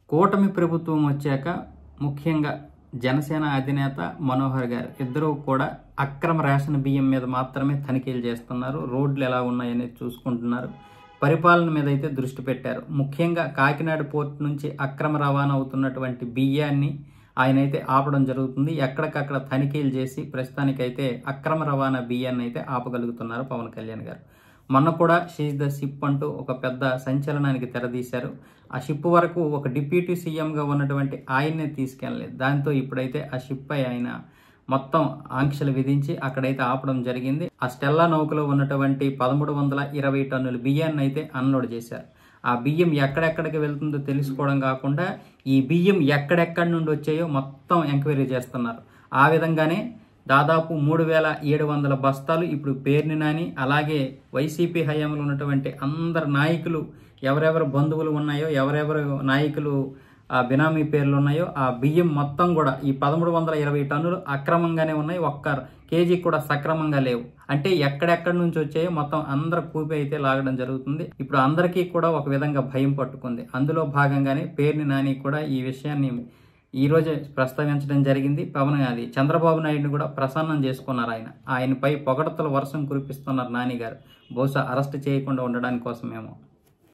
కూటమి ప్రభుత్వం వచ్చాక ముఖ్యంగా జనసేన అధినేత మనోహర్ గారు ఇద్దరూ కూడా అక్రమ రేషన్ బియ్యం మీద మాత్రమే తనిఖీలు చేస్తున్నారు. రోడ్లు ఎలా ఉన్నాయనేది చూసుకుంటున్నారు. పరిపాలన మీద అయితే దృష్టి పెట్టారు. ముఖ్యంగా కాకినాడ పోర్ట్ నుంచి అక్రమ రవాణా అవుతున్నటువంటి బియ్యాన్ని ఆయన అయితే ఆపడం జరుగుతుంది. ఎక్కడికక్కడ తనిఖీలు చేసి ప్రస్తుతానికైతే అక్రమ రవాణా బియ్యాన్ని అయితే ఆపగలుగుతున్నారు పవన్ కళ్యాణ్ గారు. మొన్న కూడా షీజ్ ద షిప్ అంటూ ఒక పెద్ద సంచలనానికి తెరదీశారు. ఆ షిప్ వరకు ఒక డిప్యూటీ సీఎంగా ఉన్నటువంటి ఆయన్నే తీసుకెళ్ళలేదు. దాంతో ఇప్పుడైతే ఆ షిప్ పై ఆయన మొత్తం ఆంక్షలు విధించి అక్కడైతే ఆపడం జరిగింది. ఆ స్టెల్లా నౌకలో ఉన్నటువంటి 1320 టన్నుల బియ్యాన్ని అయితే అన్లోడ్ చేశారు. ఆ బియ్యం ఎక్కడెక్కడికి వెళ్తుందో తెలుసుకోవడం కాకుండా ఈ బియ్యం ఎక్కడెక్కడి నుండి వచ్చాయో మొత్తం ఎంక్వైరీ చేస్తున్నారు. ఆ విధంగానే దాదాపు 3700 బస్తాలు ఇప్పుడు పేర్ని నాని, అలాగే వైసీపీ హయాంలో ఉన్నటువంటి అందరు నాయకులు ఎవరెవరు బంధువులు ఉన్నాయో, ఎవరెవరు నాయకులు బినామీ పేర్లు ఉన్నాయో ఆ బియ్యం మొత్తం కూడా ఈ 1320 టన్నులు అక్రమంగానే ఉన్నాయి. ఒక్క కేజీ కూడా సక్రమంగా లేవు. అంటే ఎక్కడెక్కడి నుంచి వచ్చాయో మొత్తం అందరు కూపి అయితే లాగడం జరుగుతుంది. ఇప్పుడు అందరికీ కూడా ఒక విధంగా భయం పట్టుకుంది. అందులో భాగంగానే పేర్ని నాని కూడా ఈ విషయాన్ని ఈ రోజే ప్రస్తావించడం జరిగింది. అది చంద్రబాబు నాయుడిని కూడా ప్రసన్నం చేసుకున్నారు. ఆయనపై పొగడతల వర్షం కురిపిస్తున్నారు నాని గారు. బహుశా అరెస్ట్ చేయకుండా ఉండడానికి కోసమేమో.